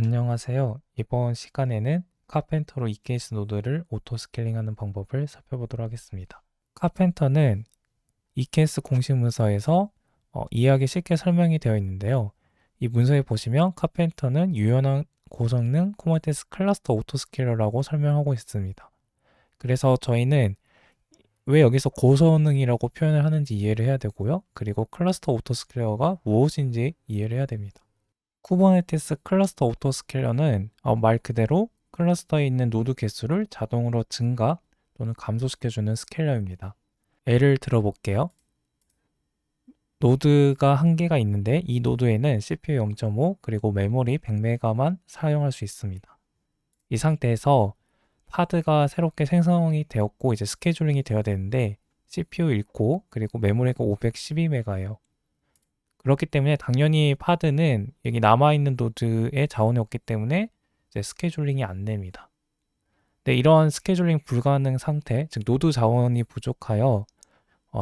안녕하세요. 이번 시간에는 카펜터로 EKS 노드를 오토 스케일링하는 방법을 살펴보도록 하겠습니다. 카펜터는 EKS 공식 문서에서 이해하기 쉽게 설명이 되어 있는데요. 이 문서에 보시면 카펜터는 유연한 고성능 쿠버네티스 클러스터 오토 스케일러라고 설명하고 있습니다. 그래서 저희는 왜 여기서 고성능이라고 표현을 하는지 이해를 해야 되고요. 그리고 클러스터 오토 스케일러가 무엇인지 이해를 해야 됩니다. 쿠버네티스 클러스터 오토스케일러는 말 그대로 클러스터에 있는 노드 개수를 자동으로 증가 또는 감소시켜주는 스케일러입니다. 예를 들어볼게요. 노드가 한 개가 있는데 이 노드에는 CPU 0.5 그리고 메모리 100메가만 사용할 수 있습니다. 이 상태에서 파드가 새롭게 생성이 되었고 이제 스케줄링이 되어야 되는데 CPU 1코 그리고 메모리가 512메가예요. 그렇기 때문에 당연히 파드는 여기 남아있는 노드의 자원이 없기 때문에 이제 스케줄링이 안 됩니다. 근데 이러한 스케줄링 불가능 상태, 즉 노드 자원이 부족하여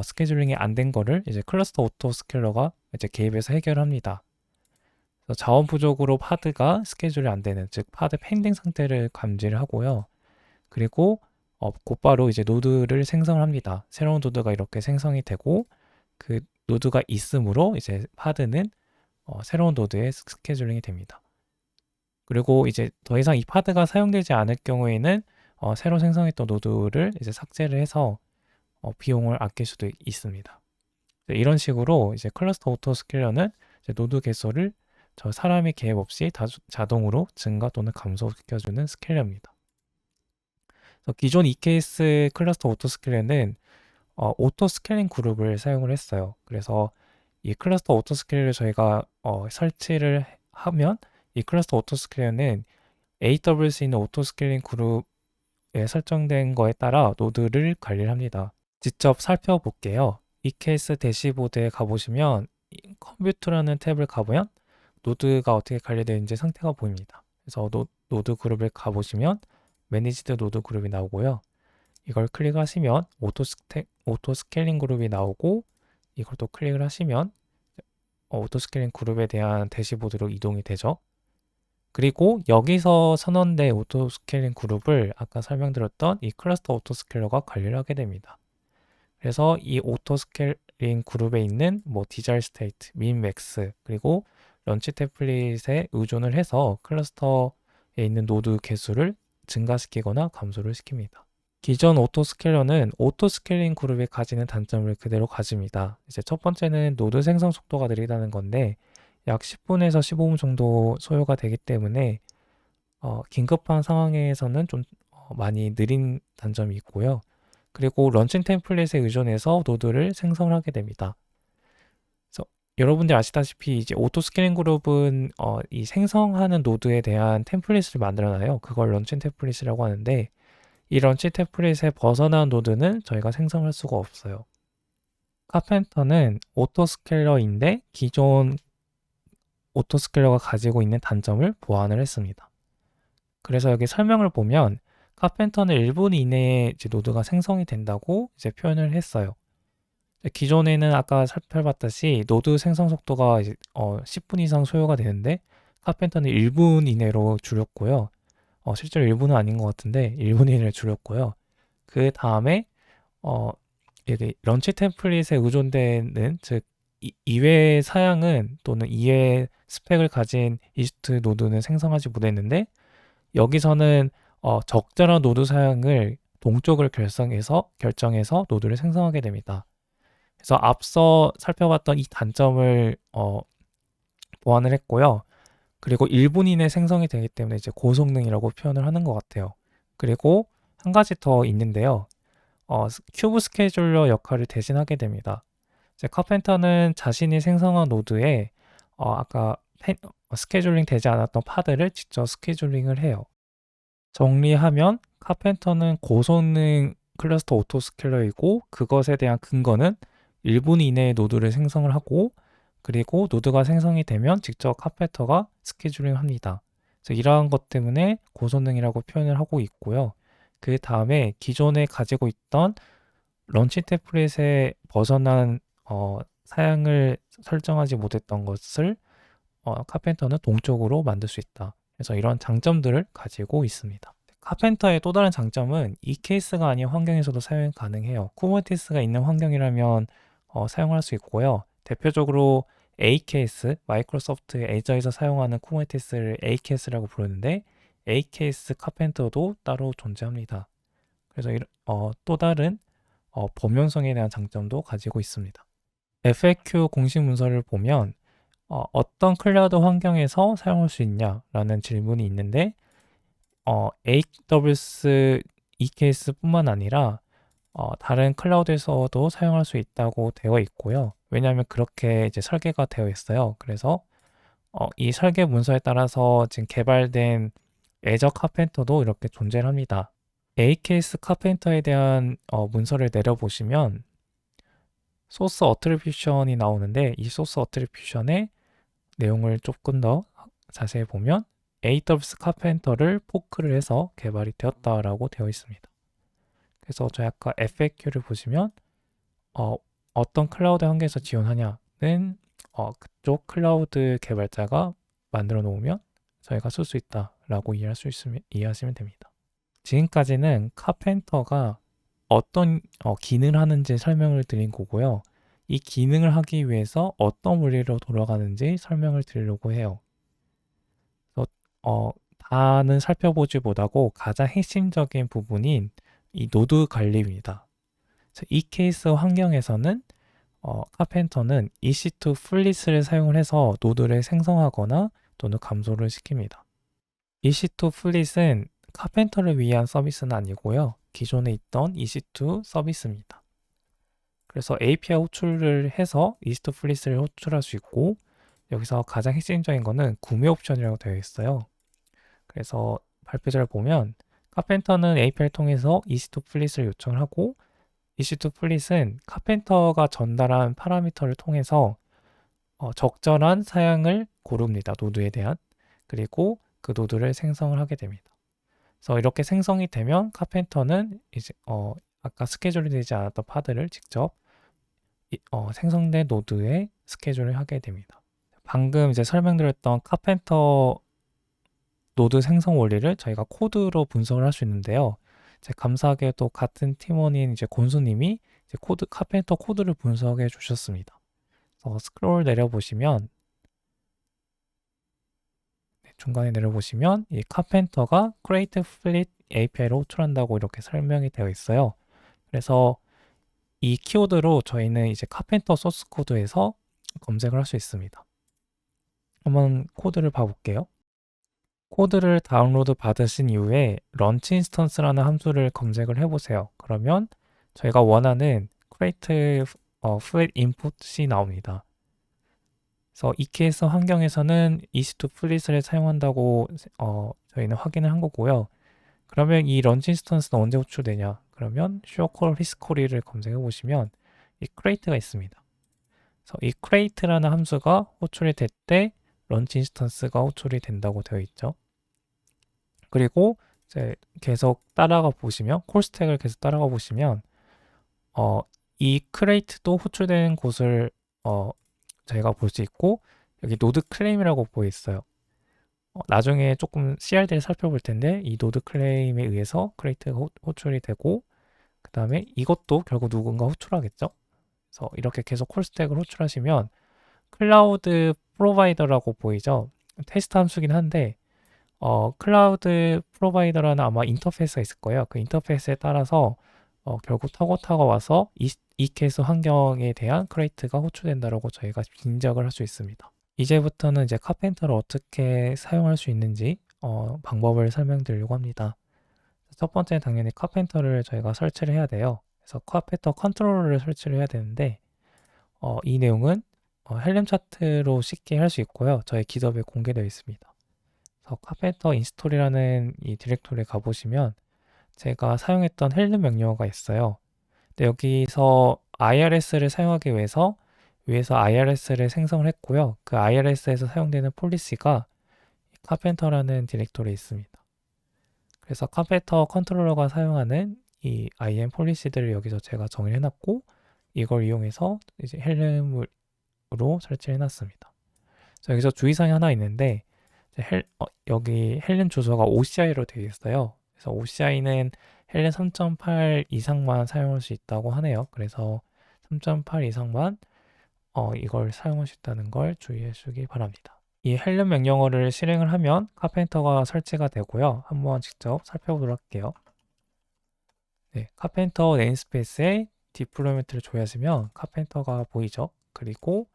스케줄링이 안 된 거를 이제 클러스터 오토 스케일러가 이제 개입해서 해결합니다. 그래서 자원 부족으로 파드가 스케줄이 안 되는, 즉 파드 펜딩 상태를 감지를 하고요. 그리고 곧바로 이제 노드를 생성을 합니다. 새로운 노드가 이렇게 생성이 되고 그 노드가 있으므로 이제 파드는 새로운 노드에 스케줄링이 됩니다. 그리고 이제 더 이상 이 파드가 사용되지 않을 경우에는 새로 생성했던 노드를 이제 삭제를 해서 비용을 아낄 수도 있습니다. 이런 식으로 이제 클러스터 오토 스케일러는 이제 노드 개수를 저 사람의 개입 없이 자동으로 증가 또는 감소시켜주는 스케일러입니다. 기존 EKS 클러스터 오토 스케일러는 오토 스케일링 그룹을 사용을 했어요. 그래서 이 클러스터 오토 스케일을 저희가 설치를 하면 이 클러스터 오토 스케일은 AWS에 있는 오토 스케일링 그룹에 설정된 거에 따라 노드를 관리를 합니다. 직접 살펴볼게요. EKS 대시보드에 가보시면 컴퓨터라는 탭을 가보면 노드가 어떻게 관리되는지 상태가 보입니다. 그래서 노드 그룹을 가보시면 매니지드 노드 그룹이 나오고요. 이걸 클릭하시면 오토 스케일링 그룹이 나오고 이걸 또 클릭을 하시면 오토 스케일링 그룹에 대한 대시보드로 이동이 되죠. 그리고 여기서 선언된 오토 스케일링 그룹을 아까 설명드렸던 이 클러스터 오토 스케일러가 관리를 하게 됩니다. 그래서 이 오토 스케일링 그룹에 있는 뭐 디자일 스테이트, 민, 맥스 그리고 런치 템플릿에 의존을 해서 클러스터에 있는 노드 개수를 증가시키거나 감소를 시킵니다. 기존 오토 스케일러는 오토 스케일링 그룹이 가지는 단점을 그대로 가집니다. 이제 첫 번째는 노드 생성 속도가 느리다는 건데 약 10분에서 15분 정도 소요가 되기 때문에 긴급한 상황에서는 좀 많이 느린 단점이 있고요. 그리고 런칭 템플릿에 의존해서 노드를 생성을 하게 됩니다. 그래서 여러분들 아시다시피 이제 오토 스케일링 그룹은 이 생성하는 노드에 대한 템플릿을 만들어놔요. 그걸 런칭 템플릿이라고 하는데 이 런치 템플릿에 벗어난 노드는 저희가 생성할 수가 없어요. 카펜터는 오토 스케일러인데 기존 오토 스케일러가 가지고 있는 단점을 보완을 했습니다. 그래서 여기 설명을 보면 카펜터는 1분 이내에 이제 노드가 생성이 된다고 이제 표현을 했어요. 기존에는 아까 살펴봤듯이 노드 생성 속도가 이제 10분 이상 소요가 되는데 카펜터는 1분 이내로 줄였고요. 실제로 1분은 아닌 것 같은데 1분 이내로 줄였고요. 그 다음에 여기 런치 템플릿에 의존되는 즉 이외의 사양은 또는 이외의 스펙을 가진 이스트 노드는 생성하지 못했는데 여기서는 적절한 노드 사양을 동쪽을 결정해서 노드를 생성하게 됩니다. 그래서 앞서 살펴봤던 이 단점을 보완을 했고요. 그리고 1분 이내 생성이 되기 때문에 이제 고성능이라고 표현을 하는 것 같아요. 그리고 한 가지 더 있는데요. 큐브 스케줄러 역할을 대신하게 됩니다. 이제 카펜터는 자신이 생성한 노드에 아까 스케줄링 되지 않았던 파드를 직접 스케줄링을 해요. 정리하면 카펜터는 고성능 클러스터 오토 스케일러이고 그것에 대한 근거는 1분 이내에 노드를 생성을 하고 그리고 노드가 생성이 되면 직접 카펜터가 스케줄링 합니다. 그래서 이러한 것 때문에 고성능이라고 표현을 하고 있고요. 그 다음에 기존에 가지고 있던 런치 템플릿에 벗어난 사양을 설정하지 못했던 것을 카펜터는 동적으로 만들 수 있다. 그래서 이런 장점들을 가지고 있습니다. 카펜터의 또 다른 장점은 이 케이스가 아닌 환경에서도 사용이 가능해요. 쿠버네티스가 있는 환경이라면 사용할 수 있고요. 대표적으로 AKS, 마이크로소프트 애저에서 사용하는 쿠버네티스를 AKS라고 부르는데 AKS 카펜터도 따로 존재합니다. 그래서 또 다른 범용성에 대한 장점도 가지고 있습니다. FAQ 공식 문서를 보면 어떤 클라우드 환경에서 사용할 수 있냐라는 질문이 있는데 AWS EKS뿐만 아니라 다른 클라우드에서도 사용할 수 있다고 되어 있고요. 왜냐하면 그렇게 이제 설계가 되어 있어요. 그래서 이 설계 문서에 따라서 지금 개발된 애저 카펜터도 이렇게 존재를 합니다. AKS 카펜터에 대한 문서를 내려보시면 소스 어트리뷰션이 나오는데 이 소스 어트리뷰션의 내용을 조금 더 자세히 보면 AWS 카펜터를 포크를 해서 개발이 되었다라고 되어 있습니다. 그래서 저희 아까 FAQ를 보시면 어떤 클라우드 환경에서 지원하냐는 그쪽 클라우드 개발자가 만들어 놓으면 저희가 쓸 수 있다라고 이해하시면 됩니다. 지금까지는 카펜터가 어떤 기능을 하는지 설명을 드린 거고요. 이 기능을 하기 위해서 어떤 원리로 돌아가는지 설명을 드리려고 해요. 다는 살펴보지 못하고 가장 핵심적인 부분인 이 노드 관리입니다. 이 케이스 환경에서는 카펜터는 EC2 플릿을 사용을 해서 노드를 생성하거나 또는 감소를 시킵니다. EC2 플릿은 카펜터를 위한 서비스는 아니고요. 기존에 있던 EC2 서비스입니다. 그래서 API 호출을 해서 EC2 플릿을 호출할 수 있고 여기서 가장 핵심적인 거는 구매 옵션이라고 되어 있어요. 그래서 발표자를 보면 카펜터는 API를 통해서 EC2 플릿을 요청을 하고 EC2 플릿은 카펜터가 전달한 파라미터를 통해서 적절한 사양을 고릅니다. 노드에 대한. 그리고 그 노드를 생성을 하게 됩니다. 그래서 이렇게 생성이 되면 카펜터는 이제 아까 스케줄이 되지 않았던 파드를 직접 생성된 노드에 스케줄을 하게 됩니다. 방금 이제 설명드렸던 카펜터 노드 생성 원리를 저희가 코드로 분석을 할 수 있는데요. 감사하게도 같은 팀원인 이제 곤수님이 이제 카펜터 코드를 분석해 주셨습니다. 스크롤 내려보시면 중간에 내려보시면 이 카펜터가 create fleet API를 호출한다고 이렇게 설명이 되어 있어요. 그래서 이 키워드로 저희는 이제 카펜터 소스 코드에서 검색을 할 수 있습니다. 한번 코드를 봐볼게요. 코드를 다운로드 받으신 이후에 런치 인스턴스라는 함수를 검색을 해보세요. 그러면 저희가 원하는 create fleet input이 나옵니다. 그래서 EKS 환경에서는 EC2 플릿을 사용한다고 저희는 확인을 한 거고요. 그러면 이 런치 인스턴스는 언제 호출되냐? 그러면 showcall history를 검색해 보시면 이 create가 있습니다. 그래서 이 create라는 함수가 호출이 될 때 런치 인스턴스가 호출이 된다고 되어 있죠. 그리고 이제 계속 따라가 보시면 콜 스택을 계속 따라가 보시면 이 create도 호출되는 곳을 저희가 볼 수 있고 여기 노드 클레임이라고 보여 있어요. 나중에 조금 CRD를 살펴볼 텐데 이 노드 클레임에 의해서 create가 호출이 되고 그 다음에 이것도 결국 누군가 호출하겠죠. 그래서 이렇게 계속 콜스택을 호출하시면 클라우드 프로바이더라고 보이죠. 테스트 함수긴 한데 클라우드 프로바이더라는 아마 인터페이스가 있을 거예요. 그 인터페이스에 따라서 결국 타고타가 와서 이 케이스 환경에 대한 크레이트가 호출된다라고 저희가 짐작을 할 수 있습니다. 이제부터는 이제 카펜터를 어떻게 사용할 수 있는지 방법을 설명드리려고 합니다. 첫 번째는 당연히 카펜터를 저희가 설치를 해야 돼요. 그래서 카펜터 컨트롤러를 설치를 해야 되는데 이 내용은 헬름 차트로 쉽게 할 수 있고요. 저희 기업에 공개되어 있습니다. 그래서 카펜터 인스톨이라는 이 디렉토리에 가보시면 제가 사용했던 헬름 명령어가 있어요. 근데 여기서 IRS를 사용하기 위해서 위에서 IRS를 생성을 했고요. 그 IRS에서 사용되는 폴리시가 카펜터라는 디렉토리에 있습니다. 그래서 카펜터 컨트롤러가 사용하는 이 IAM 폴리시들을 여기서 제가 정의를 해놨고 이걸 이용해서 이제 헬름으로 설치를 해놨습니다. 여기서 주의사항이 하나 있는데 여기 헬렌 주소가 OCI로 되어 있어요. 그래서 OCI는 헬렌 3.8 이상만 사용할 수 있다고 하네요. 그래서 3.8 이상만 이걸 사용할 수 있다는 걸 주의해 주기 바랍니다. 이 헬렌 명령어를 실행을 하면 카펜터가 설치가 되고요. 한번 직접 살펴보도록 할게요. 네, 카펜터 네임스페이스에 디플로이먼트를 조회하시면 카펜터가 보이죠. 그리고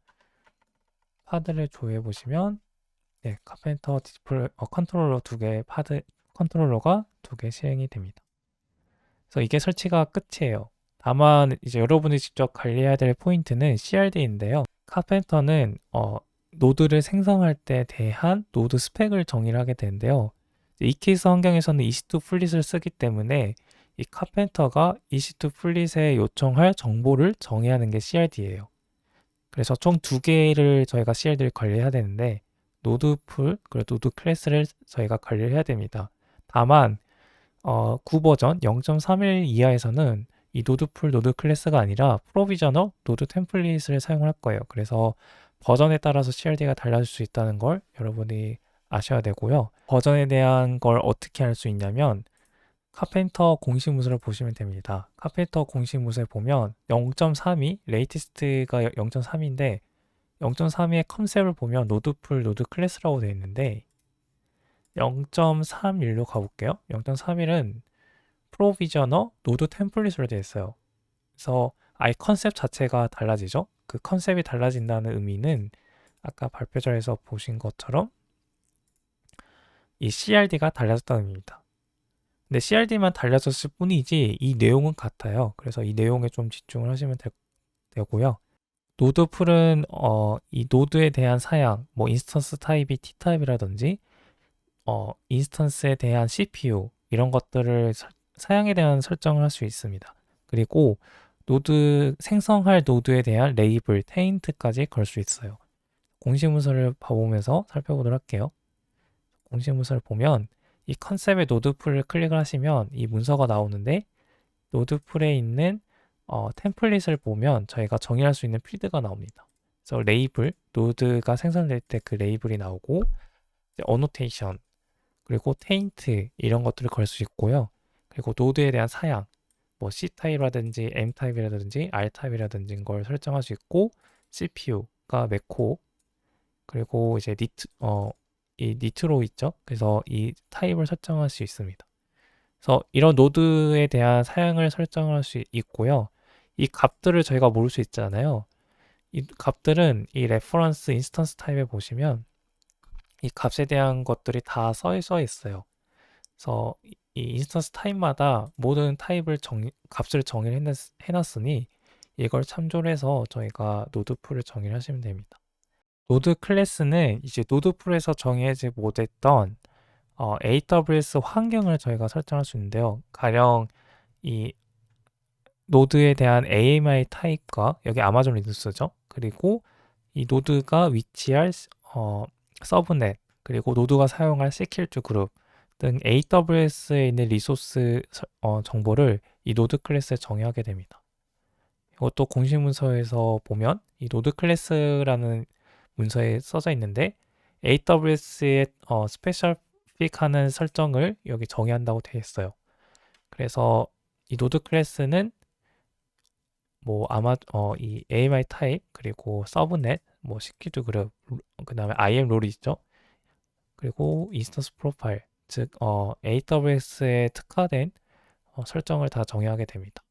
파드를 조회해 보시면 네, 카펜터 컨트롤러 컨트롤러가 두 개 실행이 됩니다. 그래서 이게 설치가 끝이에요. 다만 이제 여러분이 직접 관리해야 될 포인트는 CRD인데요. 카펜터는 노드를 생성할 때 대한 노드 스펙을 정의를 하게 되는데요. 이 케이스 환경에서는 EC2 플릿을 쓰기 때문에 이 카펜터가 EC2 플릿에 요청할 정보를 정의하는 게 CRD예요. 그래서 총 두 개를 저희가 CRD를 관리해야 되는데 노드 풀 그리고 노드 클래스를 저희가 관리를 해야 됩니다. 다만 9버전 0.31 이하에서는 이 노드 풀 노드 클래스가 아니라 프로비저너 노드 템플릿을 사용을 할 거예요. 그래서 버전에 따라서 CRD가 달라질 수 있다는 걸 여러분이 아셔야 되고요. 버전에 대한 걸 어떻게 할 수 있냐면 카펜터 공식 문서를 보시면 됩니다. 카펜터 공식 문서에 보면 0.32 레이티스트가 0.3인데 0.32의 컨셉을 보면 노드풀 노드 클래스라고 되어 있는데 0.31로 가볼게요. 0.31은 프로비저너 노드 템플릿으로 되어 있어요. 그래서 아예 컨셉 자체가 달라지죠. 그 컨셉이 달라진다는 의미는 아까 발표자에서 보신 것처럼 이 CRD가 달라졌다는 의미입니다. 근데 CRD만 달라졌을 뿐이지 이 내용은 같아요. 그래서 이 내용에 좀 집중을 하시면 되고요. 노드 풀은 이 노드에 대한 사양, 뭐 인스턴스 타입이 T타입이라든지 인스턴스에 대한 CPU 이런 것들을 사양에 대한 설정을 할 수 있습니다. 그리고 노드 생성할 노드에 대한 레이블, 테인트까지 걸 수 있어요. 공식 문서를 봐보면서 살펴보도록 할게요. 공식 문서를 보면 이 컨셉의 노드 풀을 클릭을 하시면 이 문서가 나오는데 노드 풀에 있는 템플릿을 보면 저희가 정의할 수 있는 필드가 나옵니다. 그래서 레이블, 노드가 생성될 때 그 레이블이 나오고 어노테이션, 그리고 테인트 이런 것들을 걸 수 있고요. 그리고 노드에 대한 사양, 뭐 C타입이라든지 M타입이라든지 R타입이라든지 걸 설정할 수 있고 CPU가 몇 코어, 그리고 이제 이 니트로 있죠. 그래서 이 타입을 설정할 수 있습니다. 그래서 이런 노드에 대한 사양을 설정할 수 있고요. 이 값들을 저희가 모를 수 있잖아요. 이 값들은 이 레퍼런스 인스턴스 타입에 보시면 이 값에 대한 것들이 다 써 있어요. 그래서 이 인스턴스 타입마다 모든 타입을 값을 정의를 해놨으니 이걸 참조를 해서 저희가 노드 풀을 정의를 하시면 됩니다. 노드 클래스는 이제 노드 풀에서 정해지 못했던 AWS 환경을 저희가 설정할 수 있는데요. 가령 이 노드에 대한 AMI 타입과 여기 아마존 리눅스죠. 그리고 이 노드가 위치할 서브넷, 그리고 노드가 사용할 시큐리티 그룹 등 AWS에 있는 리소스 정보를 이 노드 클래스에 정의하게 됩니다. 이것도 공식 문서에서 보면 이 노드 클래스라는 문서에 써져 있는데 AWS의 스페셜픽하는 설정을 여기 정의한다고 되어 있어요. 그래서 이 노드 클래스는 뭐 이 AMI 타입 그리고 서브넷 뭐 시큐리티 그룹 그다음에 IAM 롤이 있죠. 그리고 인스턴스 프로파일 즉 AWS에 특화된 설정을 다 정의하게 됩니다.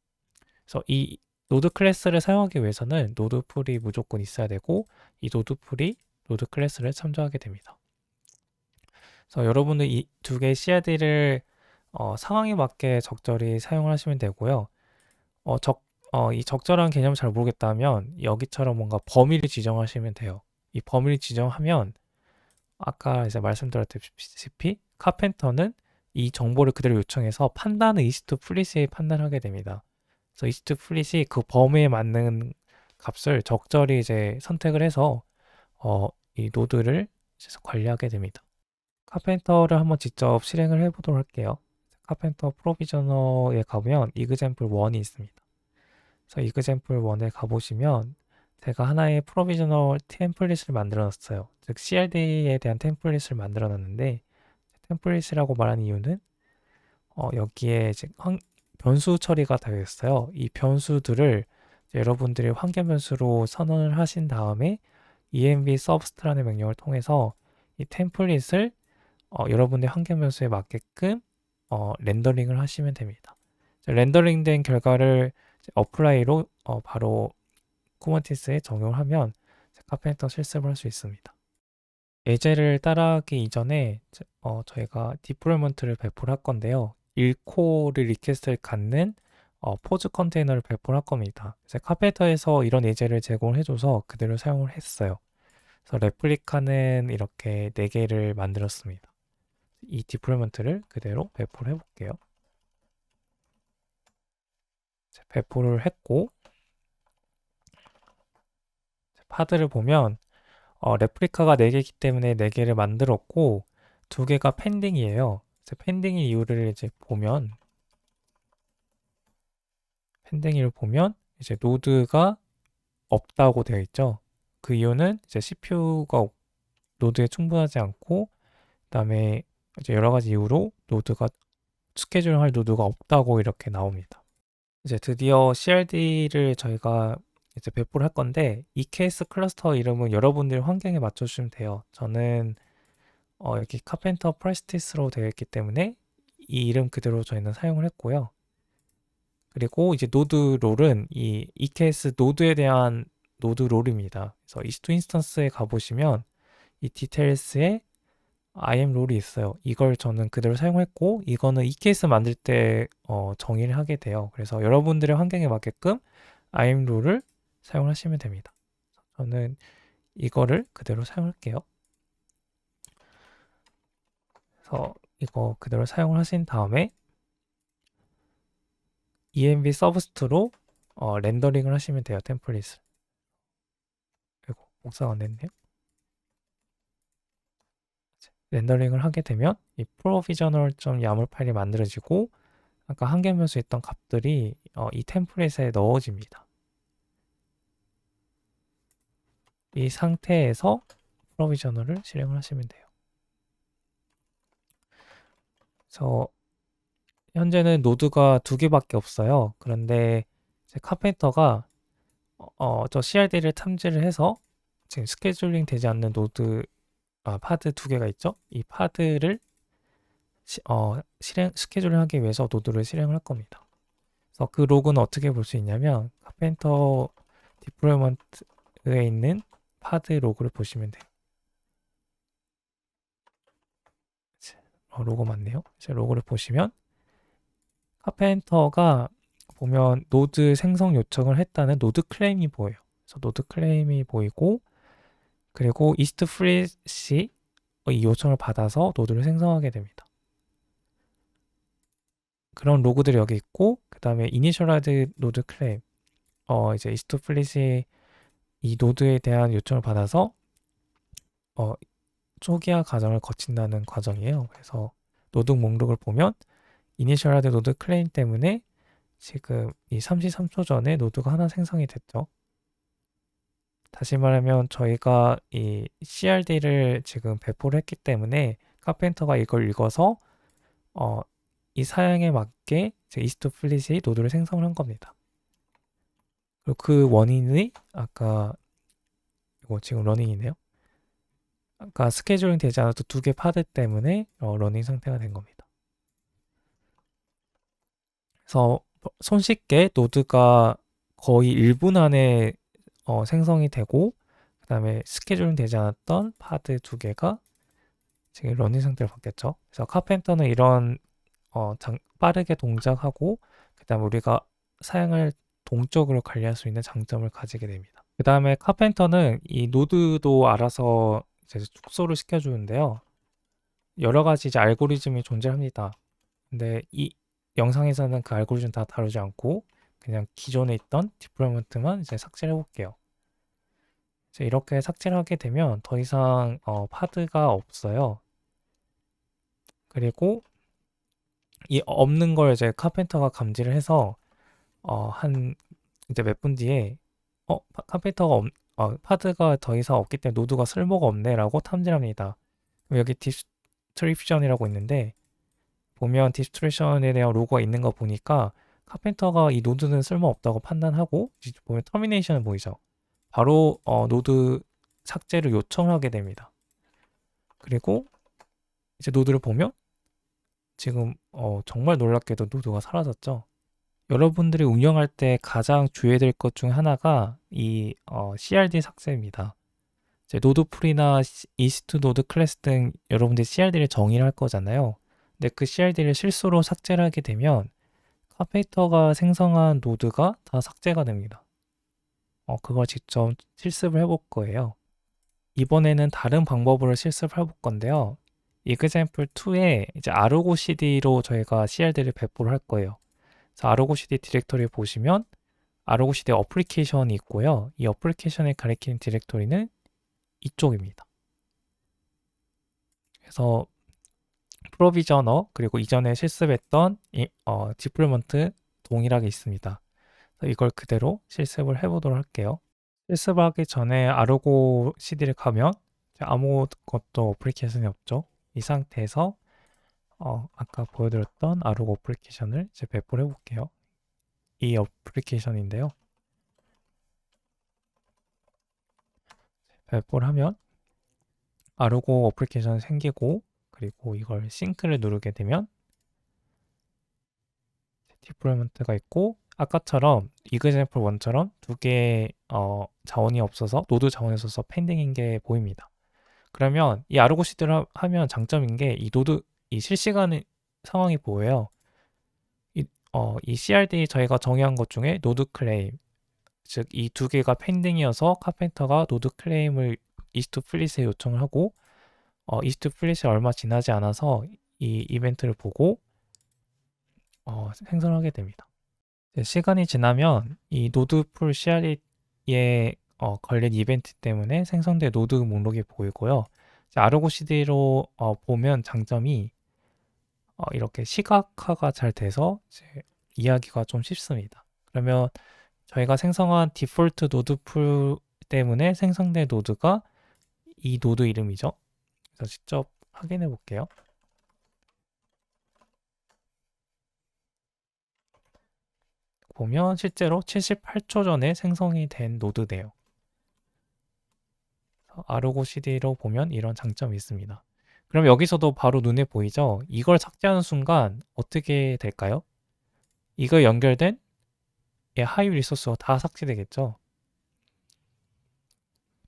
그래서 이 노드 클래스를 사용하기 위해서는 노드 풀이 무조건 있어야 되고 이 노드 풀이 노드 클래스를 참조하게 됩니다. 그래서 여러분은 이 두 개의 CRD를 상황에 맞게 적절히 사용하시면 되고요. 이 적절한 개념을 잘 모르겠다면 여기처럼 뭔가 범위를 지정하시면 돼요. 이 범위를 지정하면 아까 이제 말씀드렸다시피 카펜터는 이 정보를 그대로 요청해서 판단은 EC2 플릿이 판단하게 됩니다. 그래서 EC2 플릿이 그 범위에 맞는 값을 적절히 이제 선택을 해서 이 노드를 관리하게 됩니다. 카펜터를 한번 직접 실행을 해보도록 할게요. 카펜터 프로비저너에 가보면 이그젬플 1이 있습니다. 그래서 이그젬플 1에 가보시면 제가 하나의 프로비저널 템플릿을 만들어 놨어요. 즉 CRD에 대한 템플릿을 만들어 놨는데, 템플릿이라고 말하는 이유는 여기에 이제 변수 처리가 되어 있어요. 이 변수들을 여러분들이 환경 변수로 선언을 하신 다음에 env subst라는 명령을 통해서 이 템플릿을 여러분의 환경 변수에 맞게끔 렌더링을 하시면 됩니다. 렌더링된 결과를 어플라이로 바로 쿠버네티스에 적용을 하면 카펜터 실습을 할 수 있습니다. 예제를 따라하기 이전에 저희가 디플로이먼트를 배포를 할 건데요. 일코를 리퀘스트를 갖는 포즈 컨테이너를 배포를 할 겁니다. 그래서 카펜터에서 이런 예제를 제공을 해줘서 그대로 사용을 했어요. 그래서 레플리카는 이렇게 4개를 만들었습니다. 이 디플로이먼트를 그대로 배포를 해볼게요. 배포를 했고, 파드를 보면 레플리카가 4개이기 때문에 4개를 만들었고 2개가 펜딩이에요. 펜딩 이유를 이제 보면 이제 노드가 없다고 되어 있죠. 그 이유는 이제 CPU가 노드에 충분하지 않고 그다음에 이제 여러 가지 이유로 노드가 스케줄할 노드가 없다고 이렇게 나옵니다. 이제 드디어 CRD를 저희가 이제 배포를 할 건데 EKS 클러스터 이름은 여러분들 환경에 맞춰주시면 돼요. 저는 여기 카펜터 프레스티스로 되어 있기 때문에 이 이름 그대로 저희는 사용을 했고요. 그리고 이제 노드 롤은 이 EKS 노드에 대한 노드 롤입니다. 그래서 EC2 인스턴스에 가보시면 이 디테일스에 IAM 롤이 있어요. 이걸 저는 그대로 사용했고 이거는 EKS 만들 때 정의를 하게 돼요. 그래서 여러분들의 환경에 맞게끔 IAM 롤을 사용하시면 됩니다. 저는 이거를 그대로 사용할게요. 그래서 이거 그대로 사용을 하신 다음에 env 서브스트로 렌더링을 하시면 돼요. 템플릿을. 그리고 복사가 안 됐네요. 렌더링을 하게 되면 이 provisioner.yaml 파일이 만들어지고 아까 한개 변수에 있던 값들이 이 템플릿에 넣어집니다. 이 상태에서 프로비저너를 실행을 하시면 돼요. 그래서 현재는 노드가 2개밖에 없어요. 그런데 카펜터가 저 CRD를 탐지를 해서 지금 스케줄링 되지 않는 노드 파드 2개가 있죠. 이 파드를 스케줄을 하기 위해서 노드를 실행을 할 겁니다. 그래서 그 로그는 어떻게 볼 수 있냐면 카펜터 디플로이먼트에 있는 파드 로그를 보시면 돼요. 로고 맞네요. 이제 로고를 보시면 카펜터가 보면 노드 생성 요청을 했다는 노드 클레임이 보여요. 그래서 노드 클레임이 보이고 그리고 이스트 프리시 이 요청을 받아서 노드를 생성하게 됩니다. 그런 로그들이 여기 있고 그 다음에 이니셜라이즈 노드 클레임 이제 이스트 플릿이 이 노드에 대한 요청을 받아서 초기화 과정을 거친다는 과정이에요. 그래서 노드 목록을 보면 이니셜라이즈 노드 클레임 때문에 지금 이 33초 전에 노드가 하나 생성이 됐죠. 다시 말하면 저희가 이 CRD를 지금 배포를 했기 때문에 카펜터가 이걸 읽어서 이 사양에 맞게 이스트 플릿이 노드를 생성을 한 겁니다. 그리고 그 원인이 아까 이거 지금 러닝이네요. 아까 스케줄링 되지 않아도 2개 파드 때문에 러닝 상태가 된 겁니다. 그래서 손쉽게 노드가 거의 1분 안에 생성이 되고 그 다음에 스케줄링 되지 않았던 파드 2개가 지금 러닝 상태로 바뀌었죠. 그래서 카펜터는 이런 빠르게 동작하고 그 다음에 우리가 사양을 동적으로 관리할 수 있는 장점을 가지게 됩니다. 그 다음에 카펜터는 이 노드도 알아서 이제 축소를 시켜주는데요. 여러 가지 이제 알고리즘이 존재합니다. 근데 이 영상에서는 그 알고리즘 다 다루지 않고 그냥 기존에 있던 디플로이먼트만 이제 삭제를 해볼게요. 이제 이렇게 삭제를 하게 되면 더 이상 파드가 없어요. 그리고 이 없는 걸 이제 카펜터가 감지를 해서 한 이제 몇 분 뒤에 파드가 더 이상 없기 때문에 노드가 쓸모가 없네라고 탐지합니다. 그럼 여기 디스트리뷰션이라고 있는데 보면 디스트리뷰션에 대한 로고가 있는 거 보니까 카펜터가 이 노드는 쓸모없다고 판단하고 보면 터미네이션을 보이죠. 바로 노드 삭제를 요청하게 됩니다. 그리고 이제 노드를 보면 지금 정말 놀랍게도 노드가 사라졌죠. 여러분들이 운영할 때 가장 주의해야 될 것 중 하나가 이 CRD 삭제입니다. 이제 노드풀이나 이스트 노드 클래스 등 여러분들이 CRD를 정의를 할 거잖아요. 근데 그 CRD를 실수로 삭제를 하게 되면 카페이터가 생성한 노드가 다 삭제가 됩니다. 그걸 직접 실습을 해볼 거예요. 이번에는 다른 방법으로 실습을 해볼 건데요. example 2에 이제 argo cd로 저희가 CRD를 배포를 할 거예요. 그래서 argo cd 디렉토리를 보시면 argo cd 어플리케이션이 있고요. 이 어플리케이션을 가리키는 디렉토리는 이쪽입니다. 그래서 프로비저너 그리고 이전에 실습했던 디플로먼트 동일하게 있습니다. 이걸 그대로 실습을 해보도록 할게요. 실습을 하기 전에 아르고 CD를 가면 아무것도 어플리케이션이 없죠. 이 상태에서 아까 보여드렸던 아르고 어플리케이션을 이제 배포를 해볼게요. 이 어플리케이션인데요. 배포를 하면 아르고 어플리케이션이 생기고 그리고 이걸 싱크를 누르게 되면 디플로이먼트가 있고 아까처럼 example 1처럼 두 개의 자원이 없어서 노드 자원이 없어서 펜딩인 게 보입니다. 그러면 이 아르고 시드를 하면 장점인 게 이 노드 이 실시간 상황이 보여요. 이 CRD 저희가 정의한 것 중에 노드 클레임 즉 이 두 개가 펜딩이어서 카펜터가 노드 클레임을 이스트 플릿에 요청을 하고 이스트 플릿이 얼마 지나지 않아서 이 이벤트를 보고 생성하게 됩니다. 시간이 지나면 이 노드풀 CRD에 걸린 이벤트 때문에 생성된 노드 목록이 보이고요. 아르고 CD로 보면 장점이 이렇게 시각화가 잘 돼서 이해하기가 좀 쉽습니다. 그러면 저희가 생성한 디폴트 노드풀 때문에 생성된 노드가 이 노드 이름이죠. 그래서 직접 확인해 볼게요. 보면 실제로 78초 전에 생성이 된 노드네요. 아르고 CD로 보면 이런 장점이 있습니다. 그럼 여기서도 바로 눈에 보이죠? 이걸 삭제하는 순간 어떻게 될까요? 이거 연결된 하위 리소스가 다 삭제되겠죠?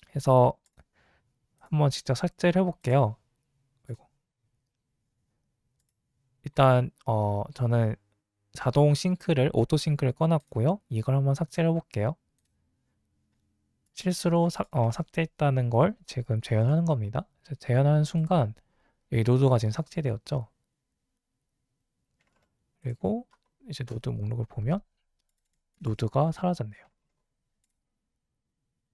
그래서 한번 직접 삭제를 해볼게요. 일단 저는 자동 싱크를 오토 싱크를 꺼놨고요. 이걸 한번 삭제를 해볼게요. 실수로 삭제했다는 걸 지금 재현하는 겁니다. 재현하는 순간 여기 노드가 지금 삭제되었죠. 그리고 이제 노드 목록을 보면 노드가 사라졌네요.